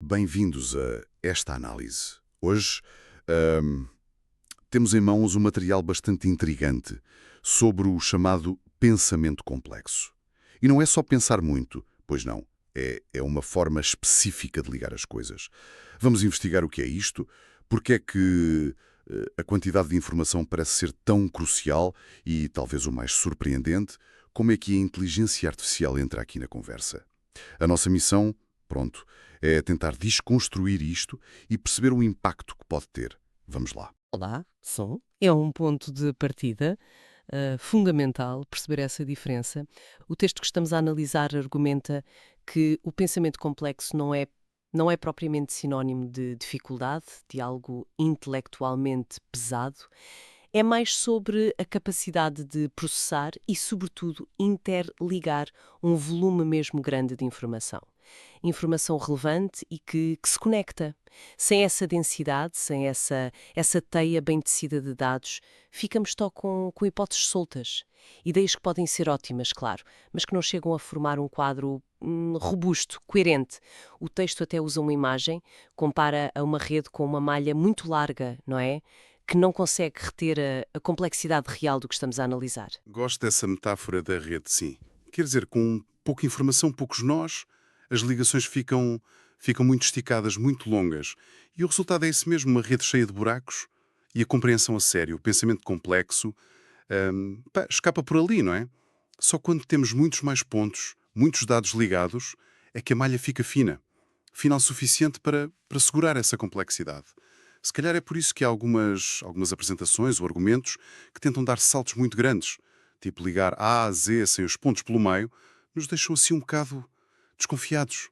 bem-vindos a esta análise. Hoje ahm, temos em mãos um material bastante intrigante sobre o chamado pensamento complexo. E não é só pensar muito, pois não, é uma forma específica de ligar as coisas. Vamos investigar o que é isto, porque é que a quantidade de informação parece ser tão crucial e talvez o mais surpreendente, como é que a inteligência artificial entra aqui na conversa. A nossa missão, pronto, é tentar desconstruir isto e perceber o impacto que pode ter. Vamos lá. Olá, som. É um ponto de partida fundamental perceber essa diferença. O texto que estamos a analisar argumenta que o pensamento complexo não é propriamente sinónimo de dificuldade, de algo intelectualmente pesado. É mais sobre a capacidade de processar e, sobretudo, interligar um volume mesmo grande de informação. Informação relevante e que se conecta. Sem essa densidade, sem essa teia bem tecida de dados, ficamos só com hipóteses soltas. Ideias que podem ser ótimas, claro, mas que não chegam a formar um quadro robusto, coerente. O texto até usa uma imagem, compara a uma rede com uma malha muito larga, não é? Que não consegue reter a complexidade real do que estamos a analisar. Gosto dessa metáfora da rede, sim. Quer dizer, com pouca informação, poucos nós, as ligações ficam muito esticadas, muito longas. E o resultado é esse mesmo, uma rede cheia de buracos e a compreensão a sério, o pensamento complexo, escapa por ali, não é? Só quando temos muitos mais pontos, muitos dados ligados, é que a malha fica fina. Fina o suficiente para segurar essa complexidade. Se calhar é por isso que há algumas apresentações ou argumentos que tentam dar saltos muito grandes, tipo ligar A a Z sem os pontos pelo meio, nos deixam assim um bocado desconfiados.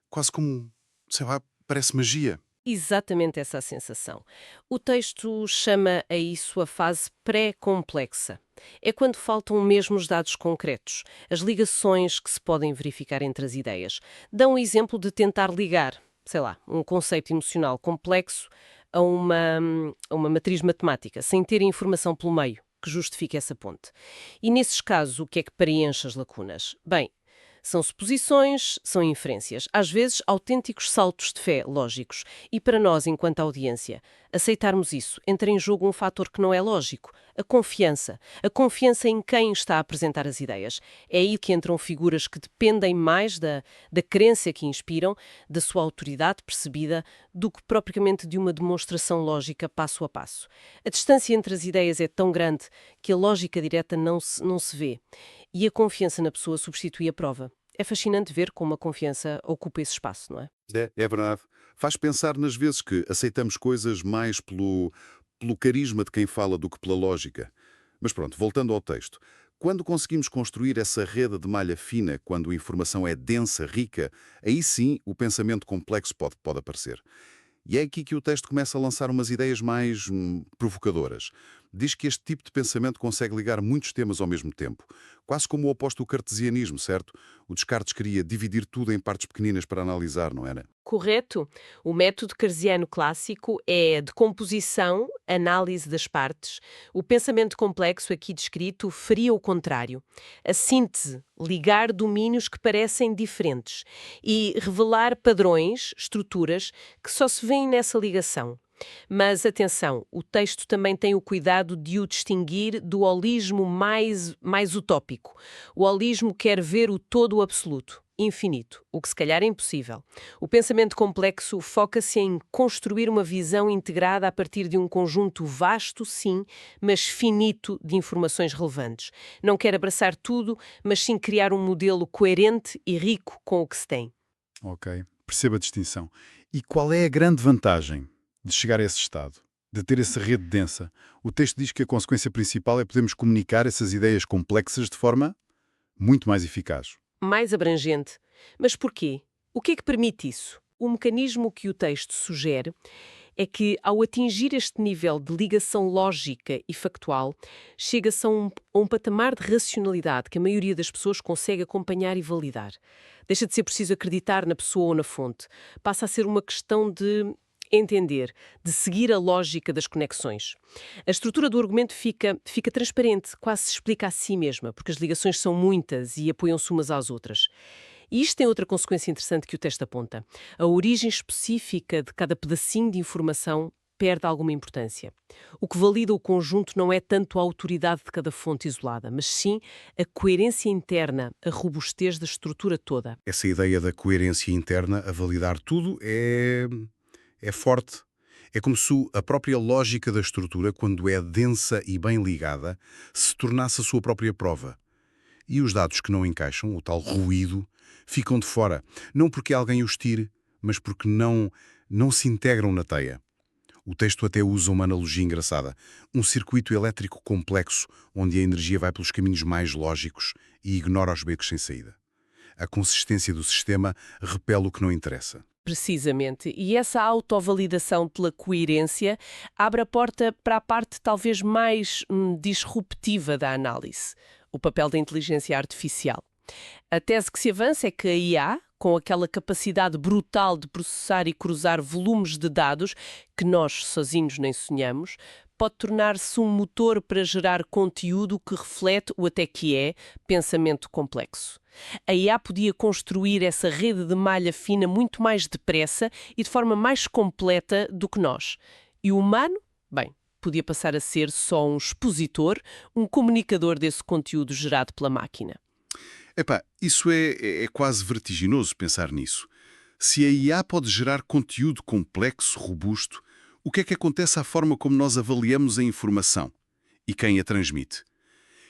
Quase como, sei lá, parece magia. Exatamente essa a sensação. O texto chama a isso a fase pré-complexa. É quando faltam mesmo os dados concretos, as ligações que se podem verificar entre as ideias. Dá um exemplo de tentar ligar, sei lá, um conceito emocional complexo a uma matriz matemática, sem ter informação pelo meio que justifique essa ponte. E nesses casos, o que é que preenche as lacunas? Bem, são suposições, são inferências, às vezes autênticos saltos de fé lógicos. E para nós, enquanto audiência, aceitarmos isso, entra em jogo um fator que não é lógico, a confiança. A confiança em quem está a apresentar as ideias. É aí que entram figuras que dependem mais da crença que inspiram, da sua autoridade percebida, do que propriamente de uma demonstração lógica passo a passo. A distância entre as ideias é tão grande que a lógica direta não se vê. E a confiança na pessoa substitui a prova. É fascinante ver como a confiança ocupa esse espaço, não é? É verdade. Faz pensar nas vezes que aceitamos coisas mais pelo carisma de quem fala do que pela lógica. Mas pronto, voltando ao texto. Quando conseguimos construir essa rede de malha fina, quando a informação é densa, rica, aí sim o pensamento complexo pode aparecer. E é aqui que o texto começa a lançar umas ideias mais provocadoras. Diz que este tipo de pensamento consegue ligar muitos temas ao mesmo tempo, quase como o oposto do cartesianismo, certo? O Descartes queria dividir tudo em partes pequeninas para analisar, não era? Correto. O método cartesiano clássico é a decomposição, análise das partes. O pensamento complexo aqui descrito faria o contrário. A síntese, ligar domínios que parecem diferentes e revelar padrões, estruturas, que só se veem nessa ligação. Mas atenção, o texto também tem o cuidado de o distinguir do holismo mais utópico. O holismo quer ver o todo absoluto, infinito, o que se calhar é impossível. O pensamento complexo foca-se em construir uma visão integrada a partir de um conjunto vasto, sim, mas finito de informações relevantes. Não quer abraçar tudo, mas sim criar um modelo coerente e rico com o que se tem. Ok, percebo a distinção. E qual é a grande vantagem de chegar a esse estado? De ter essa rede densa? O texto diz que a consequência principal é podermos comunicar essas ideias complexas de forma muito mais eficaz. Mais abrangente. Mas porquê? O que é que permite isso? O mecanismo que o texto sugere é que, ao atingir este nível de ligação lógica e factual, chega-se a um patamar de racionalidade que a maioria das pessoas consegue acompanhar e validar. Deixa de ser preciso acreditar na pessoa ou na fonte. Passa a ser uma questão de entender, de seguir a lógica das conexões. A estrutura do argumento fica transparente, quase se explica a si mesma, porque as ligações são muitas e apoiam-se umas às outras. E isto tem outra consequência interessante que o texto aponta. A origem específica de cada pedacinho de informação perde alguma importância. O que valida o conjunto não é tanto a autoridade de cada fonte isolada, mas sim a coerência interna, a robustez da estrutura toda. Essa ideia da coerência interna a validar tudo é forte. É como se a própria lógica da estrutura, quando é densa e bem ligada, se tornasse a sua própria prova. E os dados que não encaixam, o tal ruído, ficam de fora. Não porque alguém os tire, mas porque não se integram na teia. O texto até usa uma analogia engraçada. Um circuito elétrico complexo, onde a energia vai pelos caminhos mais lógicos e ignora os becos sem saída. A consistência do sistema repele o que não interessa. Precisamente. E essa autovalidação pela coerência abre a porta para a parte talvez mais disruptiva da análise, o papel da inteligência artificial. A tese que se avança é que a IA, com aquela capacidade brutal de processar e cruzar volumes de dados que nós sozinhos nem sonhamos, pode tornar-se um motor para gerar conteúdo que reflete o até que é pensamento complexo. A IA podia construir essa rede de malha fina muito mais depressa e de forma mais completa do que nós. E o humano, bem, podia passar a ser só um expositor, um comunicador desse conteúdo gerado pela máquina. Epá, isso é quase vertiginoso pensar nisso. Se a IA pode gerar conteúdo complexo, robusto, o que é que acontece à forma como nós avaliamos a informação e quem a transmite?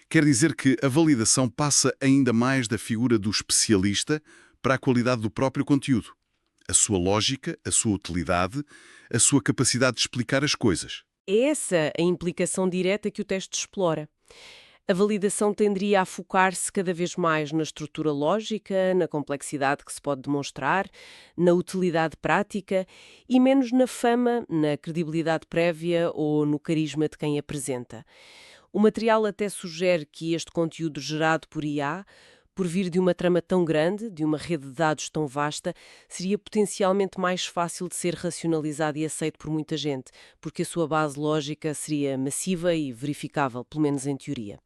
Quer dizer que a validação passa ainda mais da figura do especialista para a qualidade do próprio conteúdo. A sua lógica, a sua utilidade, a sua capacidade de explicar as coisas. É essa a implicação direta que o texto explora. A validação tenderia a focar-se cada vez mais na estrutura lógica, na complexidade que se pode demonstrar, na utilidade prática e menos na fama, na credibilidade prévia ou no carisma de quem apresenta. O material até sugere que este conteúdo gerado por IA, por vir de uma trama tão grande, de uma rede de dados tão vasta, seria potencialmente mais fácil de ser racionalizado e aceito por muita gente, porque a sua base lógica seria massiva e verificável, pelo menos em teoria.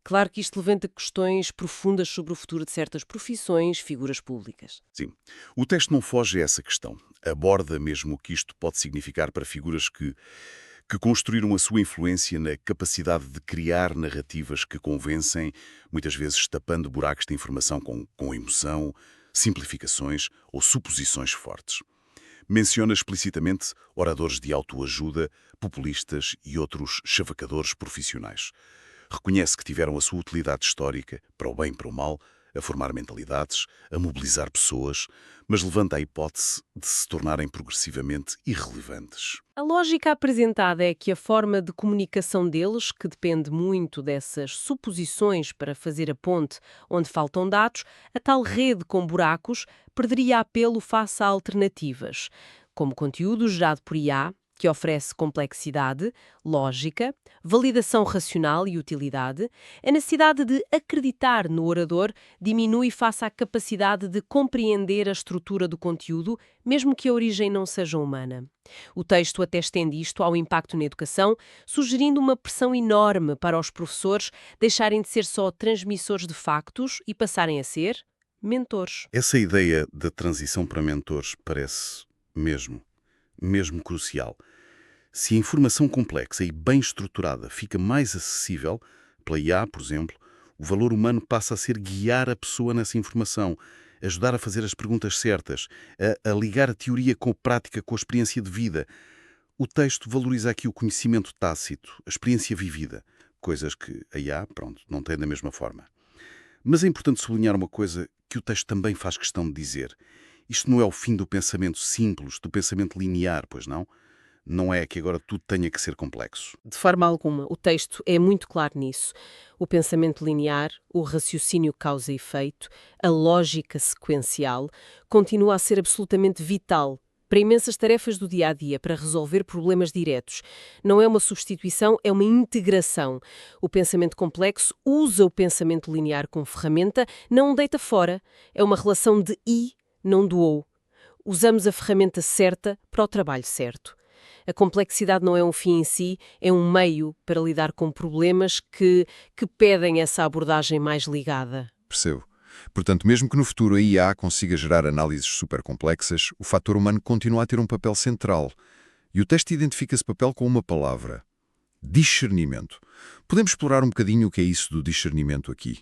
Claro que isto levanta questões profundas sobre o futuro de certas profissões, figuras públicas. Sim, o texto não foge a essa questão. Aborda mesmo o que isto pode significar para figuras que construíram a sua influência na capacidade de criar narrativas que convencem, muitas vezes tapando buracos de informação com emoção, simplificações ou suposições fortes. Menciona explicitamente oradores de autoajuda, populistas e outros chavacadores profissionais. Reconhece que tiveram a sua utilidade histórica, para o bem e para o mal, a formar mentalidades, a mobilizar pessoas, mas levanta a hipótese de se tornarem progressivamente irrelevantes. A lógica apresentada é que a forma de comunicação deles, que depende muito dessas suposições para fazer a ponte onde faltam dados, a tal rede com buracos, perderia apelo face a alternativas, como conteúdo gerado por IA, que oferece complexidade, lógica, validação racional e utilidade. A necessidade de acreditar no orador diminui face à capacidade de compreender a estrutura do conteúdo, mesmo que a origem não seja humana. O texto até estende isto ao impacto na educação, sugerindo uma pressão enorme para os professores deixarem de ser só transmissores de factos e passarem a ser mentores. Essa ideia da transição para mentores parece mesmo crucial. Se a informação complexa e bem estruturada fica mais acessível, pela IA, por exemplo, o valor humano passa a ser guiar a pessoa nessa informação, ajudar a fazer as perguntas certas, a ligar a teoria com a prática, com a experiência de vida. O texto valoriza aqui o conhecimento tácito, a experiência vivida, coisas que a IA, não tem da mesma forma. Mas é importante sublinhar uma coisa que o texto também faz questão de dizer. Isto não é o fim do pensamento simples, do pensamento linear, pois não? Não é que agora tudo tenha que ser complexo. De forma alguma, o texto é muito claro nisso. O pensamento linear, o raciocínio causa e efeito, a lógica sequencial, continua a ser absolutamente vital para imensas tarefas do dia-a-dia, para resolver problemas diretos. Não é uma substituição, é uma integração. O pensamento complexo usa o pensamento linear como ferramenta, não o deita fora. É uma relação de e, não do ou. Usamos a ferramenta certa para o trabalho certo. A complexidade não é um fim em si, é um meio para lidar com problemas que pedem essa abordagem mais ligada. Percebo. Portanto, mesmo que no futuro a IA consiga gerar análises supercomplexas, o fator humano continua a ter um papel central. E o texto identifica esse papel com uma palavra: discernimento. Podemos explorar um bocadinho o que é isso do discernimento aqui.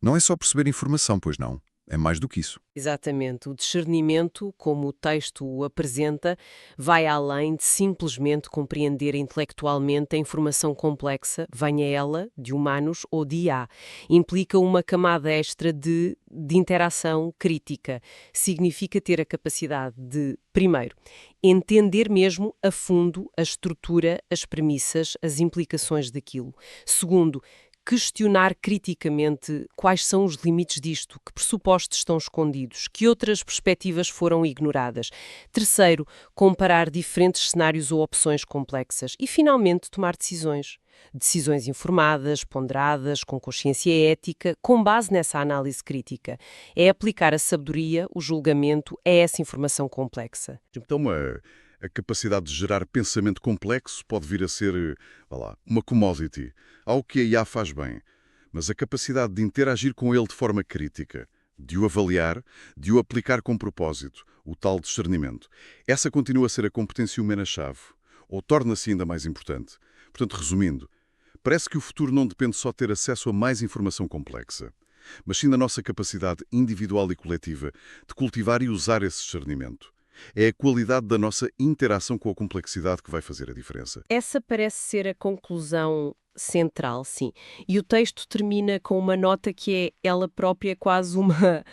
Não é só perceber informação, pois não. É mais do que isso. Exatamente. O discernimento, como o texto o apresenta, vai além de simplesmente compreender intelectualmente a informação complexa, venha ela de humanos ou de IA. Implica uma camada extra de interação crítica. Significa ter a capacidade de, primeiro, entender mesmo a fundo a estrutura, as premissas, as implicações daquilo. Segundo, questionar criticamente quais são os limites disto, que pressupostos estão escondidos, que outras perspectivas foram ignoradas. Terceiro, comparar diferentes cenários ou opções complexas. E, finalmente, tomar decisões. Decisões informadas, ponderadas, com consciência ética, com base nessa análise crítica. É aplicar a sabedoria, o julgamento, a essa informação complexa. Então, a capacidade de gerar pensamento complexo pode vir a ser, vá lá, uma commodity, algo que a IA faz bem, mas a capacidade de interagir com ele de forma crítica, de o avaliar, de o aplicar com propósito, o tal discernimento, essa continua a ser a competência humana-chave, ou torna-se ainda mais importante. Portanto, resumindo, parece que o futuro não depende só de ter acesso a mais informação complexa, mas sim da nossa capacidade individual e coletiva de cultivar e usar esse discernimento. É a qualidade da nossa interação com a complexidade que vai fazer a diferença. Essa parece ser a conclusão central, sim. E o texto termina com uma nota que é ela própria quase uma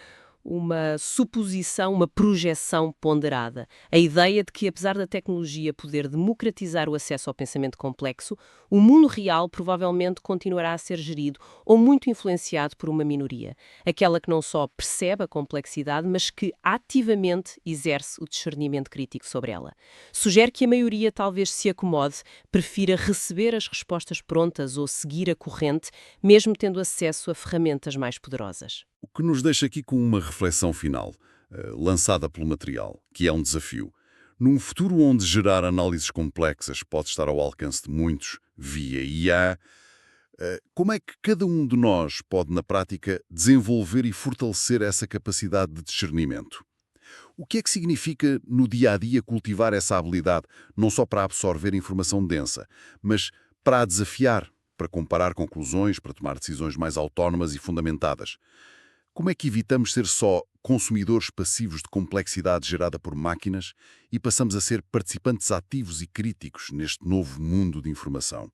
suposição, uma projeção ponderada. A ideia de que, apesar da tecnologia poder democratizar o acesso ao pensamento complexo, o mundo real provavelmente continuará a ser gerido ou muito influenciado por uma minoria. Aquela que não só percebe a complexidade, mas que ativamente exerce o discernimento crítico sobre ela. Sugere que a maioria talvez se acomode, prefira receber as respostas prontas ou seguir a corrente, mesmo tendo acesso a ferramentas mais poderosas. O que nos deixa aqui com uma reflexão final, lançada pelo material, que é um desafio. Num futuro onde gerar análises complexas pode estar ao alcance de muitos via IA, como é que cada um de nós pode, na prática, desenvolver e fortalecer essa capacidade de discernimento? O que é que significa, no dia-a-dia, cultivar essa habilidade, não só para absorver informação densa, mas para a desafiar, para comparar conclusões, para tomar decisões mais autónomas e fundamentadas? Como é que evitamos ser só consumidores passivos de complexidade gerada por máquinas e passamos a ser participantes ativos e críticos neste novo mundo de informação?